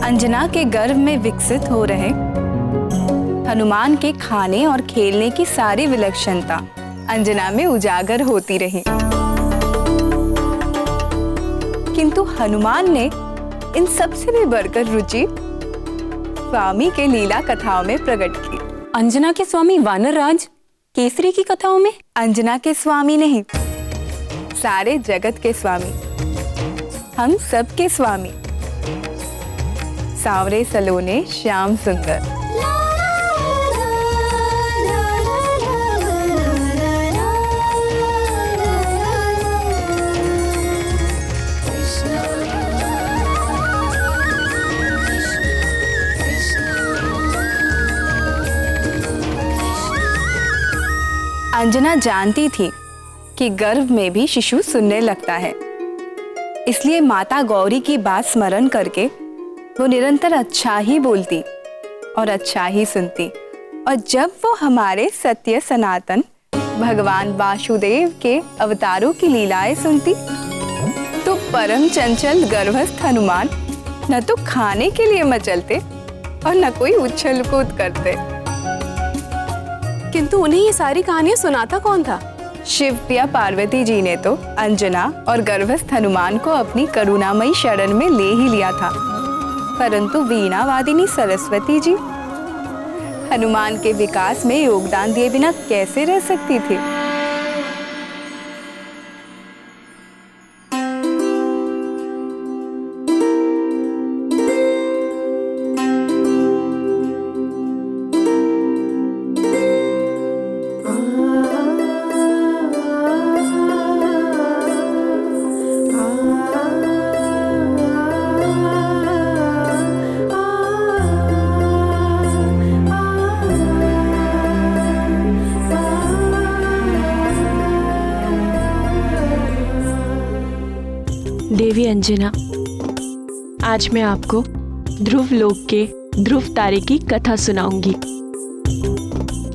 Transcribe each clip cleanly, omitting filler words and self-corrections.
अंजना के गर्भ में विकसित हो रहे हनुमान के खाने और खेलने की सारी विलक्षणता अंजना में उजागर होती रही। किंतु हनुमान ने इन सबसे भी बढ़कर रुचि स्वामी के लीला कथाओं में प्रकट की। अंजना के स्वामी वानरराज केसरी की कथाओं में? अंजना के स्वामी नहीं, सारे जगत के स्वामी, हम सब के स्वामी, सांवरे सलोने श्याम सुंदर। अंजना जानती थी कि गर्भ में भी शिशु सुनने लगता है, इसलिए माता गौरी की बात स्मरण करके वो निरंतर अच्छा ही बोलती और अच्छा ही सुनती। और जब वो हमारे सत्य सनातन भगवान वासुदेव के अवतारों की लीलाएं सुनती तो परम चंचल गर्भस्थ हनुमान न तो खाने के लिए मचलते और न कोई उछल कूद करते। किंतु उन्हें ये सारी कहानियां सुनाता कौन था? शिव या पार्वती जी ने तो अंजना और गर्भस्थ हनुमान को अपनी करुणामयी शरण में ले ही लिया था, परंतु वीणा वादिनी सरस्वती जी हनुमान के विकास में योगदान दिए बिना कैसे रह सकती थी? देवी अंजना, आज मैं आपको ध्रुव लोक के ध्रुव तारे की कथा सुनाऊंगी।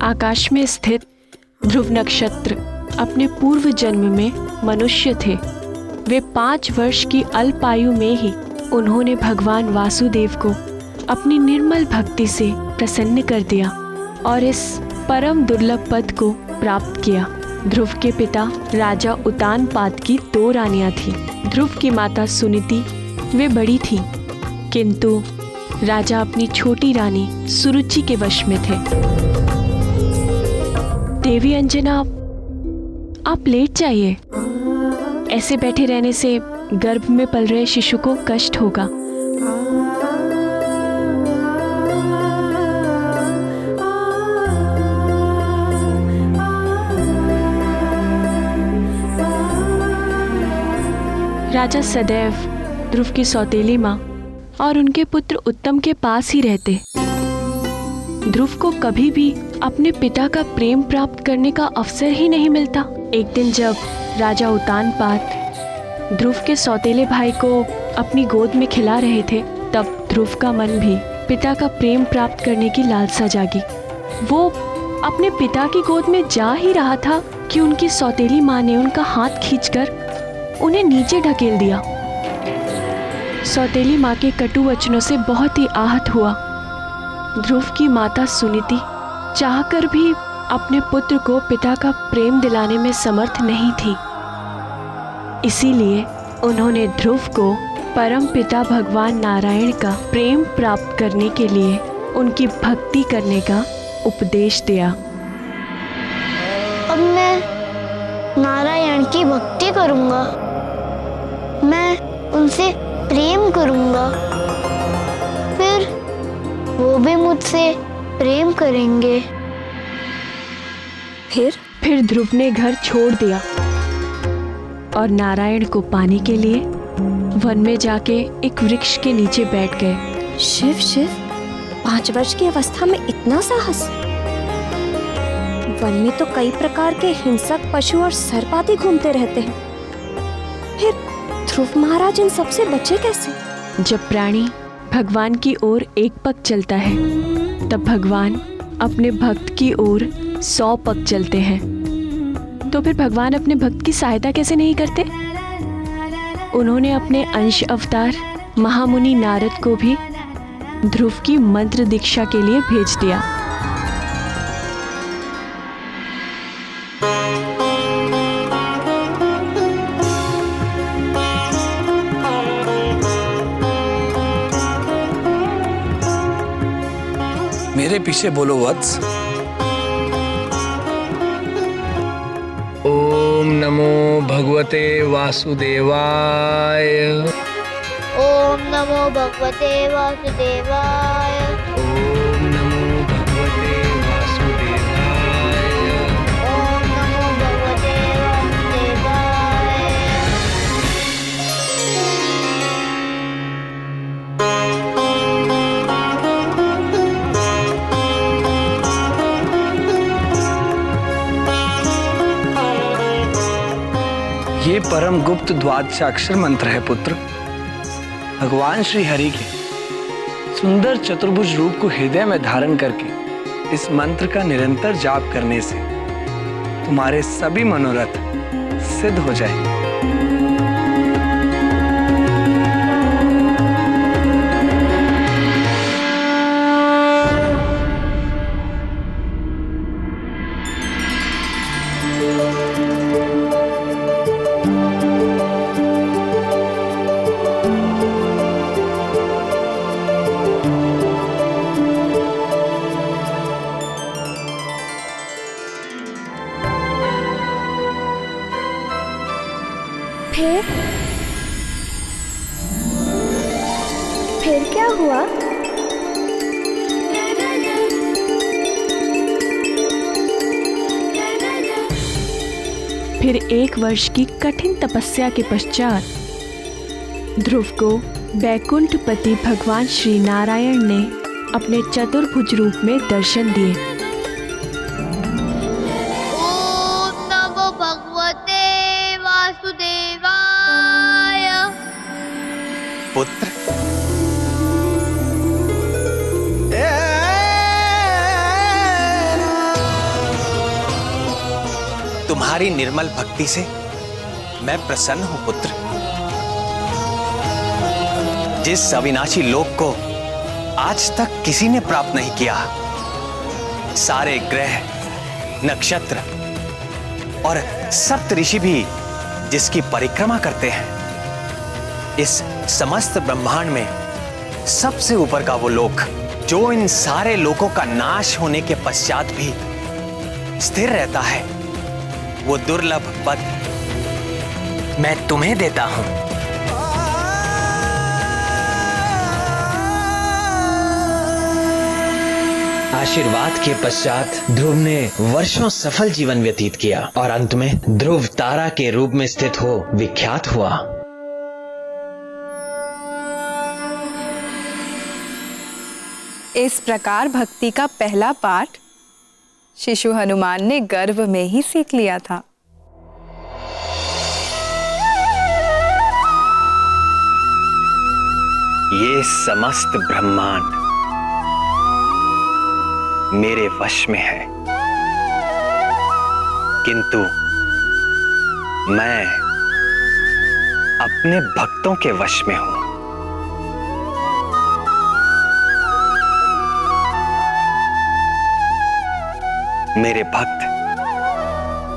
आकाश में स्थित ध्रुव नक्षत्र अपने पूर्व जन्म में मनुष्य थे। वे 5 वर्ष की अल्प आयु में ही उन्होंने भगवान वासुदेव को अपनी निर्मल भक्ति से प्रसन्न कर दिया और इस परम दुर्लभ पद को प्राप्त किया। ध्रुव के पिता राजा उतानपाद की 2 रानियां थीं। ध्रुव की माता सुनीति वे बड़ी थीं, किंतु राजा अपनी छोटी रानी सुरुचि के वश में थे। देवी अंजना, आप लेट जाइए। ऐसे बैठे रहने से गर्भ में पल रहे शिशु को कष्ट होगा। राजा सदैव ध्रुव की सौतेली माँ और उनके पुत्र उत्तम के पास ही रहते। ध्रुव को कभी भी अपने पिता का प्रेम प्राप्त करने का अवसर ही नहीं मिलता। एक दिन जब राजा उतानपाद ध्रुव के सौतेले भाई को अपनी गोद में खिला रहे थे, तब ध्रुव का मन भी पिता का प्रेम प्राप्त करने की लालसा जागी। वो अपने पिता की गोद में जा ही रहा था कि उनकी सौतेली माँ ने उनका हाथ खींचकर उन्हें नीचे ढकेल दिया। सौतेली माँ के कटु वचनों से बहुत ही आहत हुआ। ध्रुव की माता सुनीति चाहकर भी अपने पुत्र को पिता का प्रेम दिलाने में समर्थ नहीं थी। इसीलिए उन्होंने ध्रुव को परम पिता भगवान नारायण का प्रेम प्राप्त करने के लिए उनकी भक्ति करने का उपदेश दिया। अब मैं नारायण की भक्ति करूंगा, मैं उनसे प्रेम करूंगा, फिर वो भी मुझसे प्रेम करेंगे। फिर ध्रुव ने घर छोड़ दिया और नारायण को पाने के लिए वन में जाके एक वृक्ष के नीचे बैठ गए। शिव शिव, 5 वर्ष की अवस्था में इतना साहस? वन में तो कई प्रकार के हिंसक पशु और सर्प आदि घूमते रहते हैं, फिर ध्रुव महाराज इन सबसे बचे कैसे? जब प्राणी भगवान की ओर एक पग चलता है, तब भगवान अपने भक्त की ओर 100 पग चलते हैं। तो फिर भगवान अपने भक्त की सहायता कैसे नहीं करते? उन्होंने अपने अंश अवतार महामुनि नारद को भी ध्रुव की मंत्र दीक्षा के लिए भेज दिया। मेरे पीछे बोलो वत्स। ओम नमो भगवते वासुदेवाय। ओम नमो भगवते वासुदेवाय। ओम नमो भगवते वासुदेवाय। ओम नमो भगवते वासुदेवाय। ये परम गुप्त द्वादशाक्षर मंत्र है पुत्र। भगवान श्री हरि के सुंदर चतुर्भुज रूप को हृदय में धारण करके इस मंत्र का निरंतर जाप करने से तुम्हारे सभी मनोरथ सिद्ध हो जाएंगे। फिर क्या हुआ? फिर 1 वर्ष की कठिन तपस्या के पश्चात ध्रुव को बैकुंठपति भगवान श्री नारायण ने अपने चतुर्भुज रूप में दर्शन दिए। ओम नमो भगवते वासुदेवाय। पुत्र, तुम्हारी निर्मल भक्ति से मैं प्रसन्न हूं पुत्र। जिस अविनाशी लोक को आज तक किसी ने प्राप्त नहीं किया, सारे ग्रह, नक्षत्र और सप्त ऋषि भी जिसकी परिक्रमा करते हैं, इस समस्त ब्रह्मांड में सबसे ऊपर का वो लोक जो इन सारे लोकों का नाश होने के पश्चात भी स्थिर रहता है, वो दुर्लभ पद मैं तुम्हें देता हूं। आशीर्वाद के पश्चात ध्रुव ने वर्षों सफल जीवन व्यतीत किया और अंत में ध्रुव तारा के रूप में स्थित हो विख्यात हुआ। इस प्रकार भक्ति का पहला पाठ शिशु हनुमान ने गर्भ में ही सीख लिया था। ये समस्त ब्रह्मांड मेरे वश में है, किंतु मैं अपने भक्तों के वश में हूं। मेरे भक्त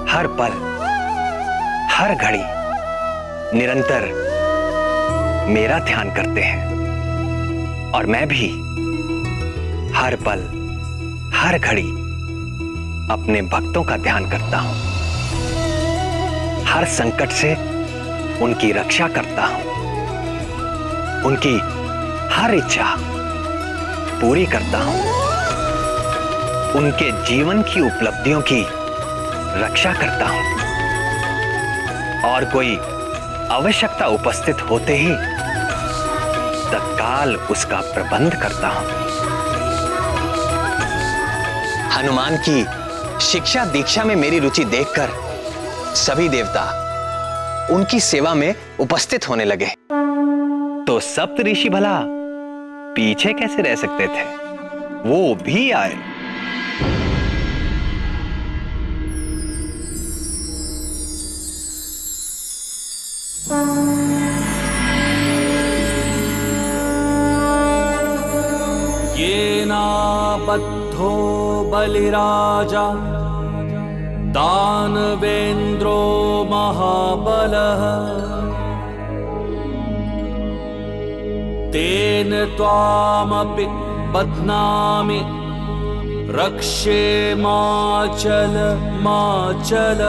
हर पल, हर घड़ी निरंतर मेरा ध्यान करते हैं और मैं भी हर पल, हर घड़ी अपने भक्तों का ध्यान करता हूं। हर संकट से उनकी रक्षा करता हूं, उनकी हर इच्छा पूरी करता हूं, उनके जीवन की उपलब्धियों की रक्षा करता हूं और कोई आवश्यकता उपस्थित होते ही तत्काल उसका प्रबंध करता हूं। हनुमान की शिक्षा दीक्षा में मेरी रुचि देखकर सभी देवता उनकी सेवा में उपस्थित होने लगे। तो सप्त ऋषि भला पीछे कैसे रह सकते थे? वो भी आए। बद्धो बलिराजा दानवेन्द्रो महाबलः तेन त्वामपि बध्नामि रक्षे माचल माचल।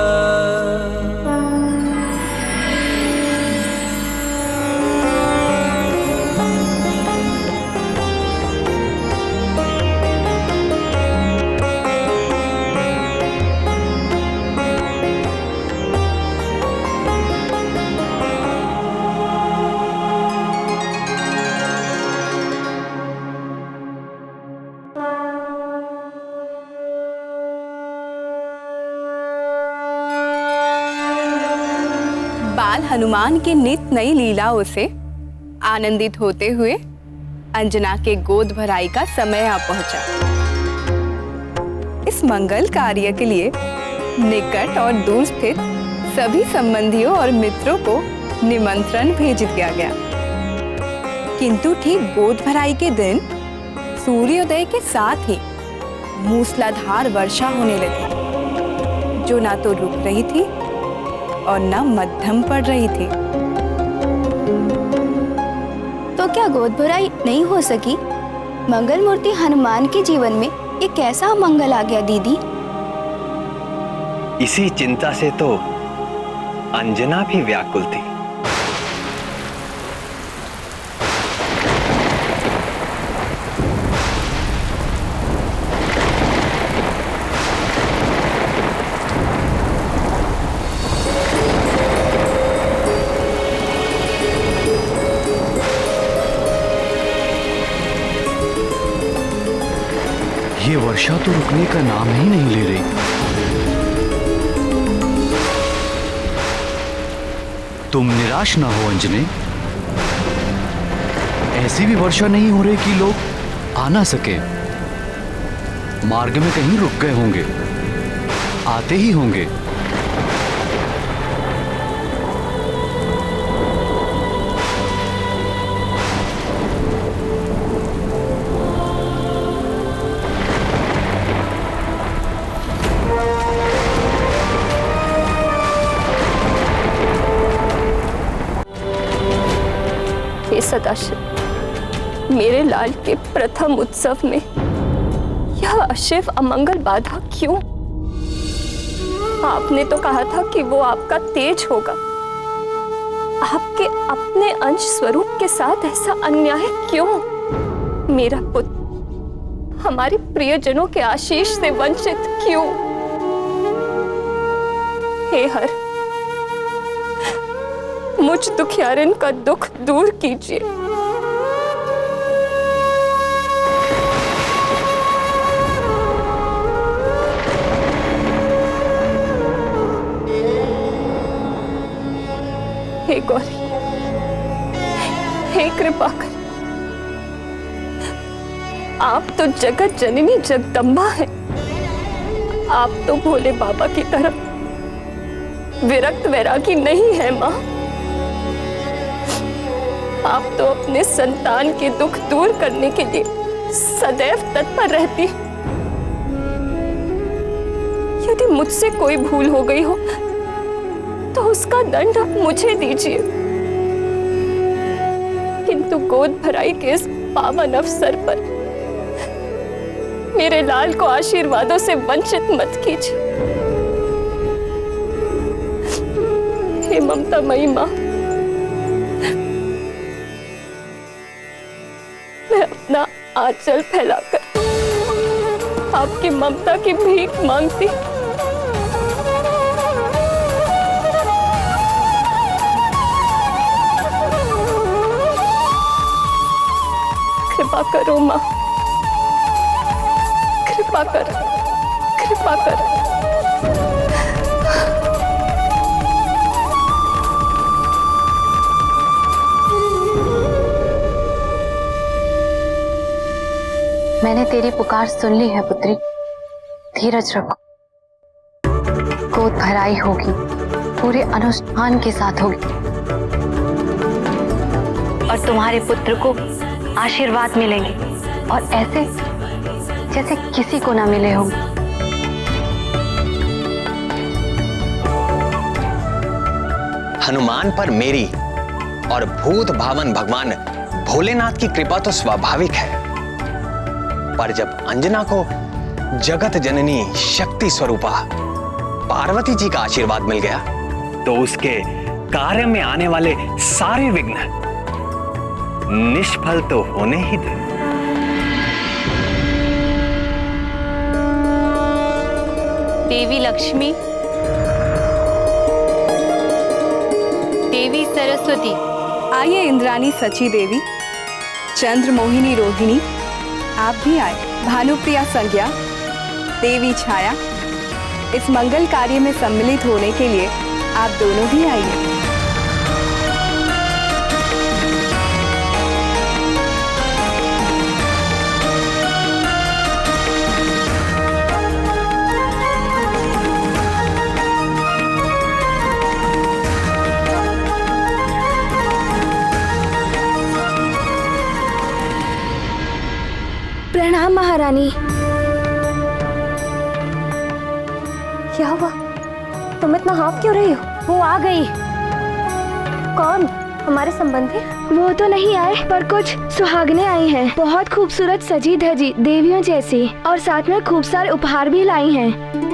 बाल हनुमान की नित नई लीलाओं से आनंदित होते हुए अंजना के गोद भराई का समय आ पहुंचा। इस मंगल कार्य के लिए निकट और दूर स्थित सभी संबंधियों और मित्रों को निमंत्रण भेज दिया गया। किंतु ठीक गोद भराई के दिन सूर्योदय के साथ ही मूसलाधार वर्षा होने लगी, जो ना तो रुक रही थी और न मध्यम पड़ रही थी। तो क्या गोद भराई नहीं हो सकी? मंगल मूर्ति हनुमान के जीवन में ये कैसा मंगल आ गया दीदी? इसी चिंता से तो अंजना भी व्याकुल थी। ये वर्षा तो रुकने का नाम ही नहीं ले रही। तुम निराश ना हो अंजने, ऐसी भी वर्षा नहीं हो रही कि लोग आ ना सके। मार्ग में कहीं रुक गए होंगे, आते ही होंगे। सदाशिव, मेरे लाल के प्रथम उत्सव में यह अशिव अमंगल बाधा क्यों? आपने तो कहा था कि वो आपका तेज होगा। आपके अपने अंश स्वरूप के साथ ऐसा अन्याय क्यों? मेरा पुत्र हमारे प्रियजनों के आशीष से वंचित क्यों? हे हर, मुझ दुखियारिन का दुख दूर कीजिए। हे गौरी, हे कृपा कर, आप तो जगत जननी जगदम्बा हैं। आप तो भोले बाबा की तरह विरक्त वैरागी नहीं है माँ। आप तो अपने संतान के दुख दूर करने के लिए सदैव तत्पर रहती। यदि मुझसे कोई भूल हो गई हो तो उसका दंड आप मुझे दीजिए, किंतु गोद भराई के इस पावन अवसर पर मेरे लाल को आशीर्वादों से वंचित मत कीजिए। हे ममतामयी मां, मैं अपना आंचल फैलाकर आपकी ममता की भीख मांगती। कृपा करो मां, कृपा कर, कृपा कर। मैंने तेरी पुकार सुन ली है पुत्री, धीरज रखो। गोद भराई होगी, पूरे अनुष्ठान के साथ होगी और तुम्हारे पुत्र को आशीर्वाद मिलेंगे, और ऐसे जैसे किसी को ना मिले होंगे। हनुमान पर मेरी और भूत भावन भगवान भोलेनाथ की कृपा तो स्वाभाविक है, पर जब अंजना को जगत जननी शक्ति स्वरूपा पार्वती जी का आशीर्वाद मिल गया तो उसके कार्य में आने वाले सारे विघ्न निष्फल तो होने ही थे। देवी लक्ष्मी, देवी सरस्वती, आइए इंद्राणी सची देवी, चंद्र मोहिनी रोहिणी, आप भी आए। भानुप्रिया संज्ञा, देवी छाया, इस मंगल कार्य में सम्मिलित होने के लिए आप दोनों भी आइए। प्रणाम महारानी। क्या हुआ? तुम इतना हाँफ क्यों रही हो? वो आ गई। कौन? हमारे संबंधी? वो तो नहीं आए, पर कुछ सुहागने आई हैं। बहुत खूबसूरत सजी धजी देवियों जैसी, और साथ में खूब सारे उपहार भी लाई हैं।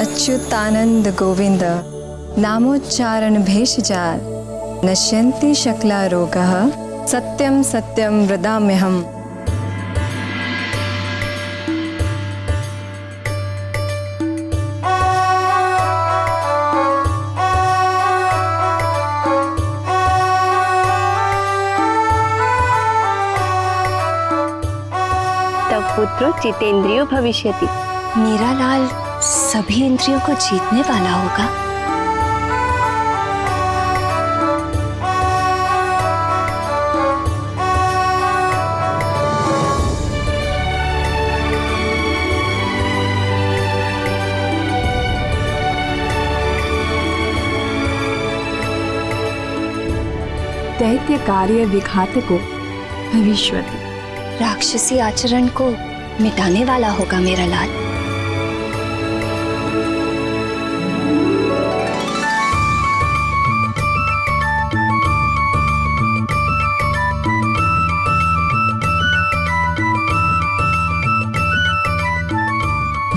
अच्युतानंद गोविंद नामोच्चारण भेषजाल नश्यन्ति शकला रोगः सत्यम सत्यम वदाम्यहम्। तब पुत्रो जितेंद्रियो भविष्यति। मेरा लाल सभी इंद्रियों को जीतने वाला होगा। दैत्य कार्य विघातको भविष्यति। राक्षसी आचरण को मिटाने वाला होगा मेरा लाल।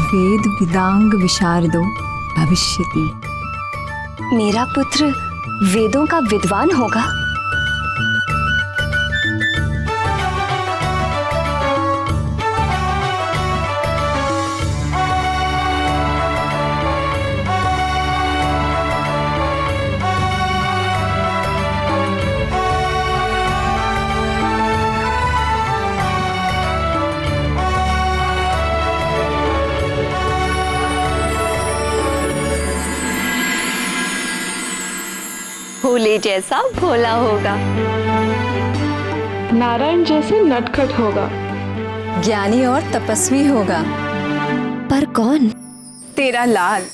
वेद विदांग विशारदो भविष्यति। मेरा पुत्र वेदों का विद्वान होगा। भोले जैसा भोला होगा, नारायण जैसे नटखट होगा, ज्ञानी और तपस्वी होगा। पर कौन? तेरा लाल।